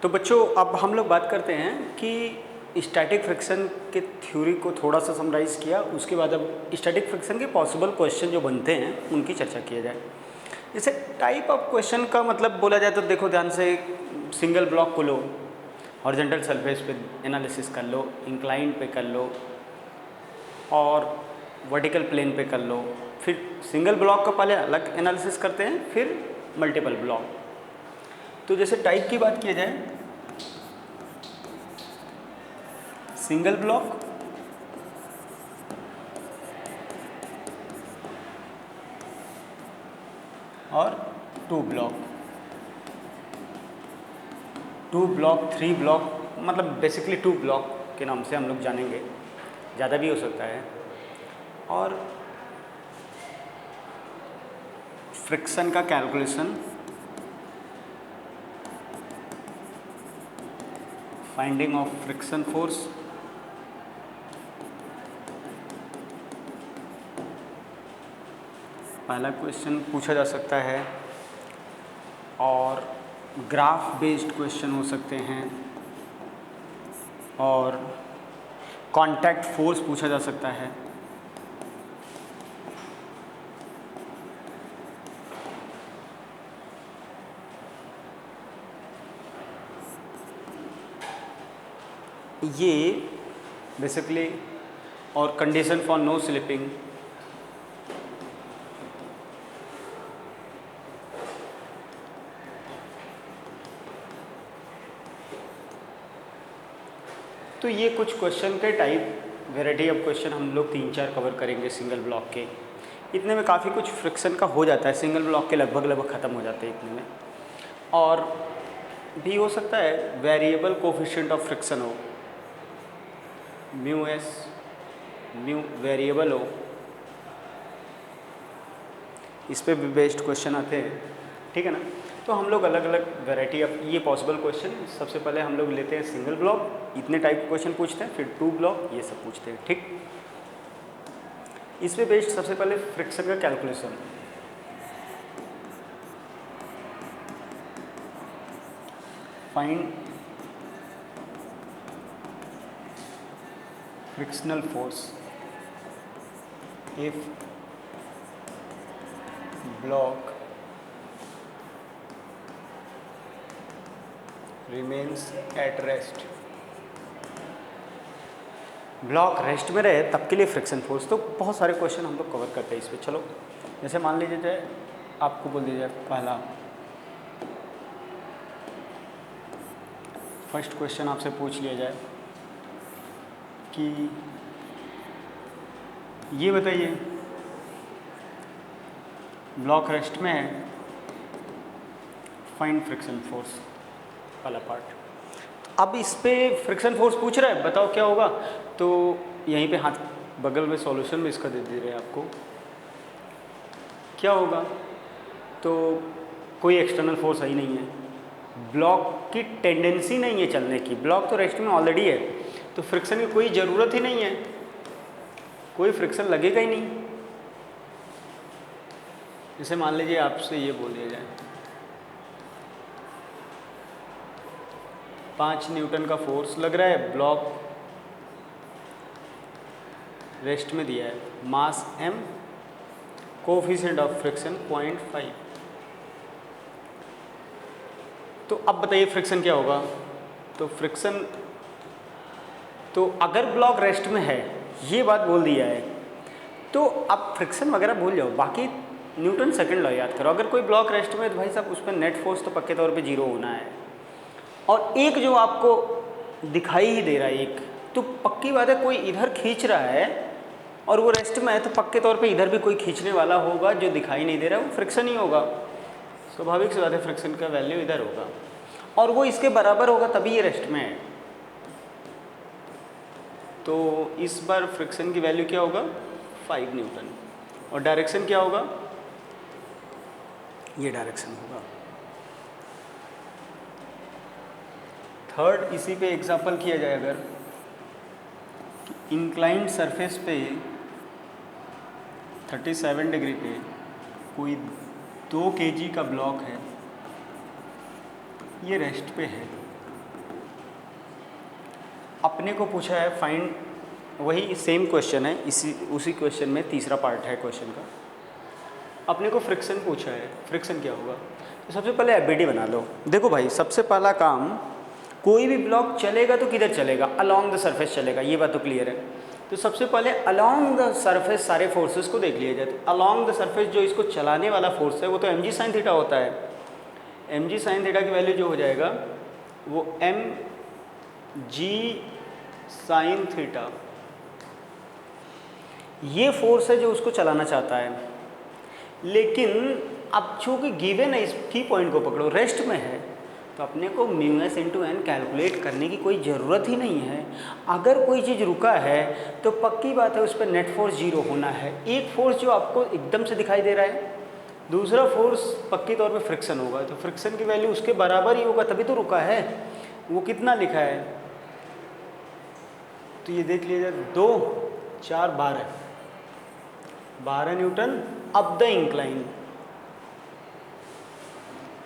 तो बच्चों अब हम लोग बात करते हैं कि स्टैटिक फ्रिक्शन के थ्योरी को थोड़ा सा समराइज़ किया, उसके बाद अब स्टैटिक फ्रिक्शन के पॉसिबल क्वेश्चन जो बनते हैं उनकी चर्चा किया जाए। जैसे टाइप ऑफ क्वेश्चन का मतलब बोला जाए तो देखो ध्यान से, सिंगल ब्लॉक को लो, हॉरिजॉन्टल सरफेस पे एनालिसिस कर लो, इंक्लाइंड पे कर लो और वर्टिकल प्लेन पे कर लो। फिर सिंगल ब्लॉक का पहले अलग एनालिसिस करते हैं, फिर मल्टीपल ब्लॉक। तो जैसे टाइप की बात किया जाए, सिंगल ब्लॉक, और टू ब्लॉक, थ्री ब्लॉक, मतलब बेसिकली टू ब्लॉक के नाम से हम लोग जानेंगे, ज़्यादा भी हो सकता है। और फ्रिक्शन का calculation, finding of friction force, पहला क्वेश्चन पूछा जा सकता है। और ग्राफ बेस्ड क्वेश्चन हो सकते हैं, और कांटेक्ट फोर्स पूछा जा सकता है। ये बेसिकली, और कंडीशन फॉर नो स्लिपिंग, तो ये कुछ क्वेश्चन के टाइप, वैरायटी ऑफ क्वेश्चन हम लोग 3-4 कवर करेंगे सिंगल ब्लॉक के। इतने में काफ़ी कुछ फ्रिक्शन का हो जाता है, सिंगल ब्लॉक के लगभग ख़त्म हो जाते हैं इतने में। और भी हो सकता है वेरिएबल कोफिशिएंट ऑफ फ्रिक्शन हो, म्यू एस, म्यू वेरिएबल हो, इस पे भी बेस्ड क्वेश्चन आते हैं, ठीक है ना। तो हम लोग अलग अलग वैरायटी ऑफ ये पॉसिबल क्वेश्चन, सबसे पहले हम लोग लेते हैं सिंगल ब्लॉक, इतने टाइप के क्वेश्चन पूछते हैं, फिर टू ब्लॉक, ये सब पूछते हैं, ठीक। इस पे बेस्ड सबसे पहले फ्रिक्शन का calculation, find frictional force if block remains at rest, block rest में रहे तब के लिए फ्रिक्शन फोर्स। तो बहुत सारे क्वेश्चन हम लोग कवर करते हैं इस पर। चलो जैसे मान लीजिए जाए, आपको बोल दिया जाए पहला, फर्स्ट क्वेश्चन आपसे पूछ लिया जाए कि ये बताइए ब्लॉक रेस्ट में है, फाइंड फ्रिक्शन फोर्स, पहला पार्ट। अब इस पे फ्रिक्शन फोर्स पूछ रहा है, बताओ क्या होगा। तो यहीं पे हाथ बगल में सॉल्यूशन में इसका दे रहे हैं आपको, क्या होगा। तो कोई एक्सटर्नल फोर्स ही नहीं है, ब्लॉक की टेंडेंसी नहीं है चलने की, ब्लॉक तो रेस्ट में ऑलरेडी है, तो फ्रिक्शन की कोई ज़रूरत ही नहीं है, कोई फ्रिक्शन लगेगा ही नहीं। जैसे मान लीजिए आपसे ये बोल दिया जाए 5 न्यूटन का फोर्स लग रहा है, ब्लॉक रेस्ट में दिया है, मास m, कोफिशिएंट ऑफ फ्रिक्शन 0.5। तो अब बताइए फ्रिक्शन क्या होगा। तो फ्रिक्शन, तो अगर ब्लॉक रेस्ट में है, ये बात बोल दिया है, तो अब फ्रिक्शन वगैरह भूल जाओ, बाकी न्यूटन सेकंड लॉ याद करो। अगर कोई ब्लॉक रेस्ट में है तो भाई साहब उस पर नेट फोर्स तो पक्के तौर पे 0 होना है। और एक जो आपको दिखाई ही दे रहा है, एक तो पक्की बात है कोई इधर खींच रहा है और वो रेस्ट में है, तो पक्के तौर पे इधर भी कोई खींचने वाला होगा, जो दिखाई नहीं दे रहा है वो फ्रिक्शन ही होगा। स्वाभाविक सी बात है, फ्रिक्शन का वैल्यू इधर होगा और वो इसके बराबर होगा, तभी ये रेस्ट में है। तो इस बार फ्रिक्शन की वैल्यू क्या होगा, 5 न्यूटन। और डायरेक्शन क्या होगा, ये डायरेक्शन होगा। थर्ड, इसी पे एग्जाम्पल किया जाए, अगर इंक्लाइंड सरफेस पे 37 डिग्री पे कोई 2 kg का ब्लॉक है, ये रेस्ट पे है, अपने को पूछा है फाइंड, वही सेम क्वेश्चन है, उसी क्वेश्चन में तीसरा पार्ट है क्वेश्चन का। अपने को फ्रिक्शन पूछा है, फ्रिक्शन क्या होगा। तो सबसे पहले एफबीडी बना लो। देखो भाई, सबसे पहला काम, कोई भी ब्लॉक चलेगा तो किधर चलेगा, अलोंग द सरफेस चलेगा, ये बात तो क्लियर है। तो सबसे पहले अलोंग द सरफेस सारे फोर्सेस को देख लिया जाए। अलोंग द सरफेस जो इसको चलाने वाला फोर्स है वो तो mg sin थीटा होता है। mg sin थीटा की वैल्यू जो हो जाएगा वो mg sin थीटा, ये फोर्स है जो उसको चलाना चाहता है। लेकिन अब चूँकि गिवन है, इस की पॉइंट को पकड़ो, रेस्ट में है, तो अपने को μs इंटू एन कैलकुलेट करने की कोई ज़रूरत ही नहीं है। अगर कोई चीज़ रुका है तो पक्की बात है उस पर नेट फोर्स जीरो होना है। एक फोर्स जो आपको एकदम से दिखाई दे रहा है, दूसरा फोर्स पक्की तौर पे फ्रिक्शन होगा, तो फ्रिक्शन की वैल्यू उसके बराबर ही होगा, तभी तो रुका है। वो कितना लिखा है, तो ये देख लीजिए, 2 4 12 न्यूटन अप द इंक्लाइन।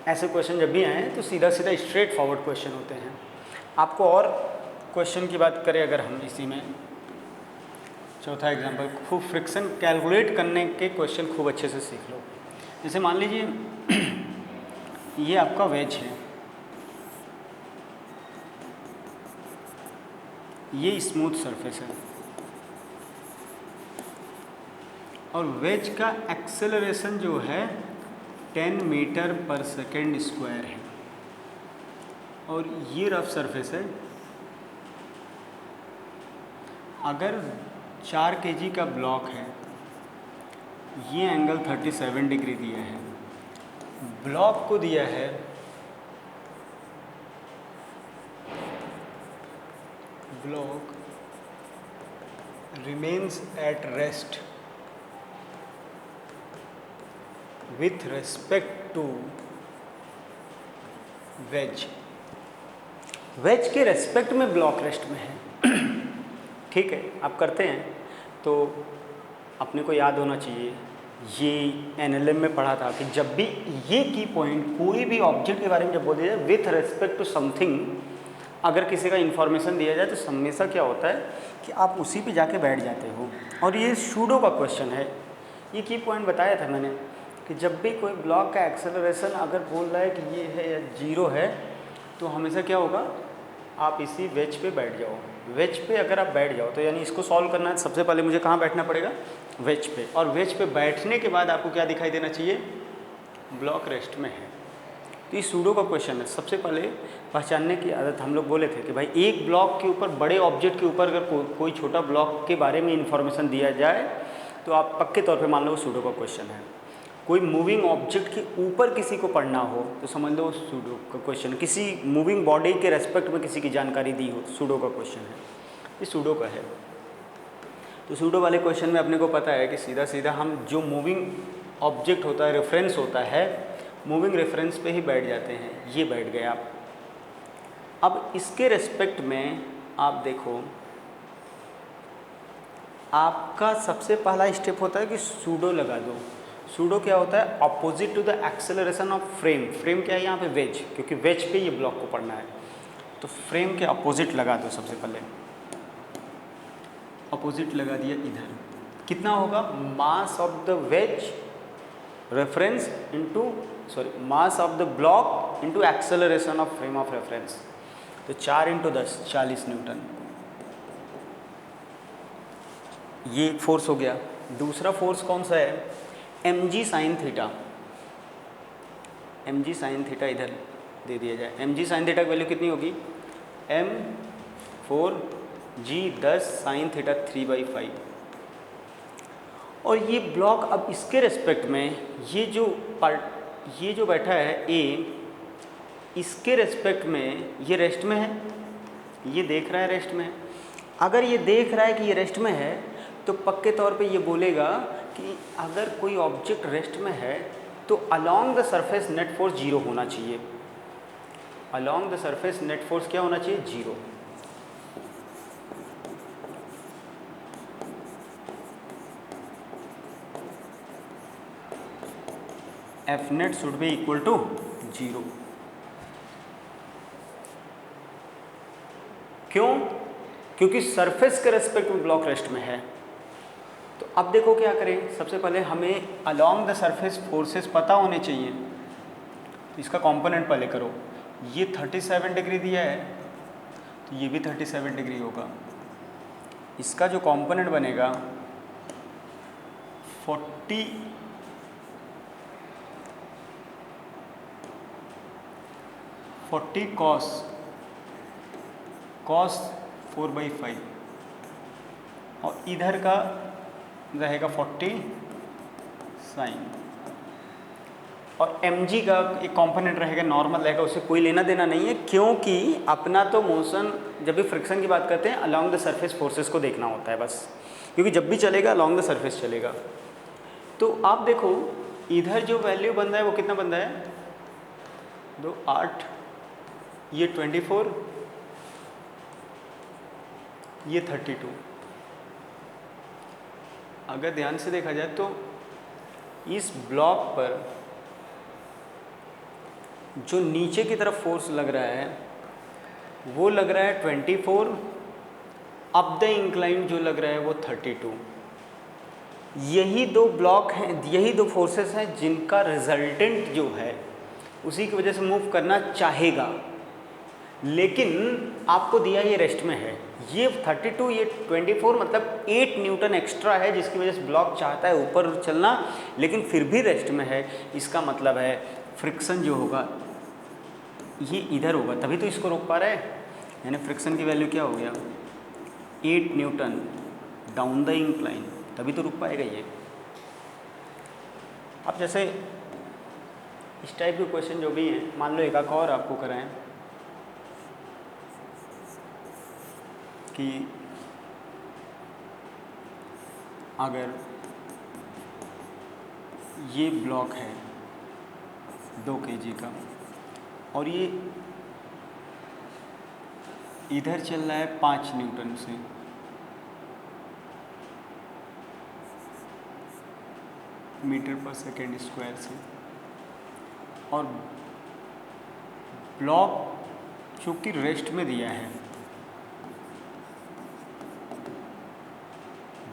ऐसे क्वेश्चन जब भी आए तो सीधा सीधा स्ट्रेट फॉरवर्ड क्वेश्चन होते हैं। आपको और क्वेश्चन की बात करें अगर हम इसी में, चौथा एग्जांपल, खूब फ्रिक्शन कैलकुलेट करने के क्वेश्चन खूब अच्छे से सीख लो। जैसे मान लीजिए ये आपका वेज है, ये स्मूथ सरफेस है और वेज का एक्सेलरेशन जो है 10 मीटर पर सेकेंड स्क्वायर है और ये रफ सरफेस है। अगर 4 kg का ब्लॉक है, ये एंगल 37 डिग्री दिया है, ब्लॉक को दिया है block remains at rest with respect to wedge. Wedge के रेस्पेक्ट में ब्लॉक रेस्ट में है। ठीक है, आप करते हैं तो अपने को याद होना चाहिए, ये एनएलएम में पढ़ा था कि जब भी ये की पॉइंट कोई भी ऑब्जेक्ट के बारे में जब बोल दिया जाए विथ रेस्पेक्ट टू समथिंग, अगर किसी का इन्फॉर्मेशन दिया जाए तो हमेशा क्या होता है कि आप उसी पे जाके बैठ जाते हो। और ये सूडो का क्वेश्चन है, ये की पॉइंट बताया था मैंने कि जब भी कोई ब्लॉक का एक्सेलरेशन अगर बोल रहा है कि ये है या जीरो है, तो हमेशा क्या होगा, आप इसी वेज पे बैठ जाओ। वेज पे अगर आप बैठ जाओ तो यानी इसको सॉल्व करना है, सबसे पहले मुझे कहाँ बैठना पड़ेगा, वेज पे। और वेज पे बैठने के बाद आपको क्या दिखाई देना चाहिए, ब्लॉक रेस्ट में है। तो ये सूडो का क्वेश्चन है। सबसे पहले पहचानने की आदत, हम लोग बोले थे कि भाई एक ब्लॉक के ऊपर, बड़े ऑब्जेक्ट के ऊपर अगर कोई छोटा ब्लॉक के बारे में इन्फॉर्मेशन दिया जाए तो आप पक्के तौर पे मान लो सूडो का क्वेश्चन है। कोई मूविंग ऑब्जेक्ट के ऊपर किसी को पढ़ना हो तो समझ लो सूडो का क्वेश्चन। किसी मूविंग बॉडी के रेस्पेक्ट में किसी की जानकारी दी हो, सूडो का क्वेश्चन है, ये सूडो का है। तो सूडो वाले क्वेश्चन में अपने को पता है कि सीधा सीधा हम जो मूविंग ऑब्जेक्ट होता है, रेफरेंस होता है, मूविंग रेफरेंस पे ही बैठ जाते हैं। ये बैठ गए आप। अब इसके रेस्पेक्ट में आप देखो, आपका सबसे पहला स्टेप होता है कि सूडो लगा दो। सूडो क्या होता है, opposite to the acceleration of frame. Frame क्या है यहाँ पे, वेज, क्योंकि वेज पे ये ब्लॉक को पढ़ना है। तो फ्रेम के अपोजिट लगा दो। सबसे पहले अपोजिट लगा दिया इधर, कितना होगा, mass of the ways reference into mass of the block into acceleration of frame of reference. तो 4 × 10 40 न्यूटन, ये एक फोर्स हो गया। दूसरा फोर्स कौन सा है, mg sin theta. mg sin theta इधर दे दिया जाए। mg sin थीटा की वैल्यू कितनी होगी, m4g 10 sin थीटा 3/5। और ये ब्लॉक अब इसके रेस्पेक्ट में ये जो बैठा है A, इसके रेस्पेक्ट में ये रेस्ट में है, ये देख रहा है रेस्ट में। अगर ये देख रहा है कि ये रेस्ट में है तो पक्के तौर पे ये बोलेगा कि अगर कोई ऑब्जेक्ट रेस्ट में है तो along the surface net force zero होना चाहिए। Along the surface net force क्या होना चाहिए, zero. F net should be equal to zero. क्यों, क्योंकि सरफेस के रेस्पेक्ट में ब्लॉक रेस्ट में है। तो अब देखो क्या करें, सबसे पहले हमें अलोंग द सरफेस फोर्सेस पता होने चाहिए। तो इसका कंपोनेंट पहले करो। ये 37 डिग्री दिया है तो ये भी 37 डिग्री होगा। इसका जो कंपोनेंट बनेगा 40 कॉस 4/5 और इधर का रहेगा 40 साइन, और mg का एक कंपोनेंट रहेगा नॉर्मल रहेगा, उससे कोई लेना देना नहीं है, क्योंकि अपना तो मोशन जब भी फ्रिक्शन की बात करते हैं अलोंग द सरफेस फोर्सेस को देखना होता है बस, क्योंकि जब भी चलेगा अलोंग द सरफेस चलेगा। तो आप देखो इधर जो वैल्यू बन रहा है वो कितना बन रहा है, 2 8, ये 24, ये 32। अगर ध्यान से देखा जाए तो इस ब्लॉक पर जो नीचे की तरफ फोर्स लग रहा है वो लग रहा है 24, अप द इंक्लाइन जो लग रहा है वो 32। यही दो ब्लॉक हैं, यही दो फोर्सेस हैं जिनका रिजल्टेंट जो है उसी की वजह से मूव करना चाहेगा, लेकिन आपको दिया ये रेस्ट में है। ये 32 ये 24 मतलब 8 न्यूटन एक्स्ट्रा है जिसकी वजह से ब्लॉक चाहता है ऊपर चलना, लेकिन फिर भी रेस्ट में है। इसका मतलब है फ्रिक्शन जो होगा ये इधर होगा, तभी तो इसको रोक पा रहा है। यानी फ्रिक्शन की वैल्यू क्या हो गया, 8 न्यूटन डाउन द इंक्लाइन, तभी तो रुक पाएगा ये। अब जैसे इस टाइप के क्वेश्चन जो भी हैं, मान लो एक और आपको कराएं कि अगर ये ब्लॉक है 2 kg का और ये इधर चल रहा है 5 न्यूटन से, मीटर पर सेकेंड स्क्वायर से, और ब्लॉक चूँकि रेस्ट में दिया है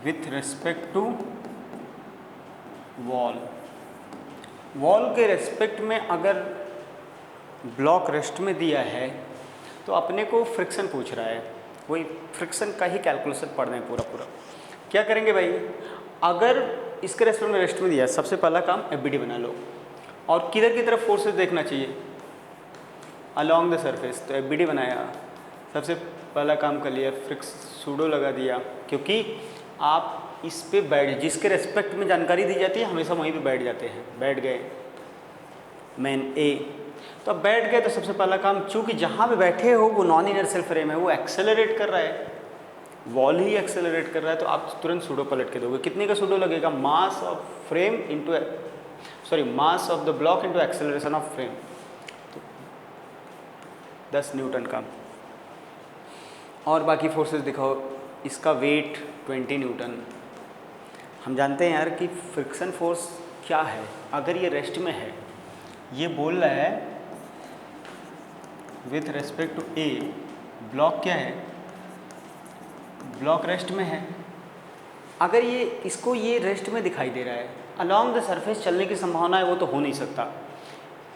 विथ रेस्पेक्ट टू वॉल के रेस्पेक्ट में अगर ब्लॉक रेस्ट में दिया है तो अपने को फ्रिक्शन पूछ रहा है, वही फ्रिक्शन का ही कैलकुलेशन पढ़ रहे हैं पूरा। क्या करेंगे भाई, अगर इसके रेस्पेक्ट में रेस्ट में दिया है, सबसे पहला काम एफबीडी बना लो, और किधर की तरफ फोर्सेस देखना चाहिए, अलोंग द सरफेस। तो एफबीडी बनाया, सबसे पहला काम कर लिया, सूडो लगा दिया, क्योंकि आप इस पे बैठ, जिसके रेस्पेक्ट में जानकारी दी जाती है हमेशा वहीं पे बैठ जाते हैं। बैठ गए मेन ए, तो अब बैठ गए तो सबसे पहला काम, चूँकि जहाँ पे बैठे हो वो नॉन इनर्शियल फ्रेम है, वो एक्सेलरेट कर रहा है, वॉल ही एक्सेलरेट कर रहा है, तो आप तुरंत सूडो पलट के दोगे। कितने का सूडो लगेगा, mass of frame into mass of the block into acceleration of frame, तो 10 न्यूटन का। और बाकी फोर्सेस दिखाओ, इसका वेट 20 न्यूटन। हम जानते हैं यार कि फ्रिक्शन फोर्स क्या है, अगर ये रेस्ट में है, ये बोल रहा है with respect to a, block क्या है, ब्लॉक रेस्ट में है। अगर ये इसको ये रेस्ट में दिखाई दे रहा है, अलोंग द सरफेस चलने की संभावना है वो तो हो नहीं सकता।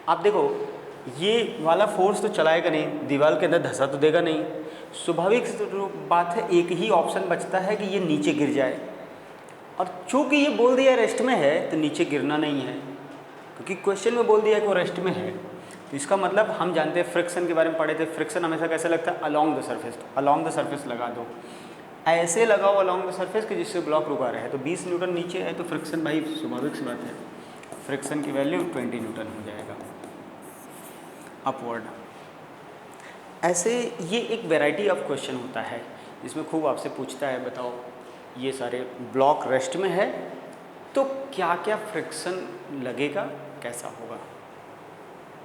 आप देखो ये वाला फोर्स तो चलाएगा नहीं, दीवार के अंदर धंसा तो देगा नहीं, स्वाभाविक बात है एक ही ऑप्शन बचता है कि ये नीचे गिर जाए, और चूँकि ये बोल दिया रेस्ट में है तो नीचे गिरना नहीं है, क्योंकि क्वेश्चन में बोल दिया कि वो रेस्ट में है। तो इसका मतलब हम जानते हैं फ्रिक्शन के बारे में पढ़े थे, फ्रिक्शन हमेशा कैसे लगता है, अलोंग द सरफेस। तो अलोंग द सरफेस लगा दो, ऐसे लगाओ अलोंग द सरफेस कि जिससे ब्लॉक रुका रहे। तो 20 न्यूटन नीचे है तो फ्रिक्शन भाई स्वाभाविक सी बात है, फ्रिक्शन की वैल्यू 20 न्यूटन हो जाएगा अपवर्ड। ऐसे ये एक वैरायटी ऑफ क्वेश्चन होता है जिसमें खूब आपसे पूछता है, बताओ ये सारे ब्लॉक रेस्ट में है तो क्या क्या फ्रिक्शन लगेगा, कैसा होगा।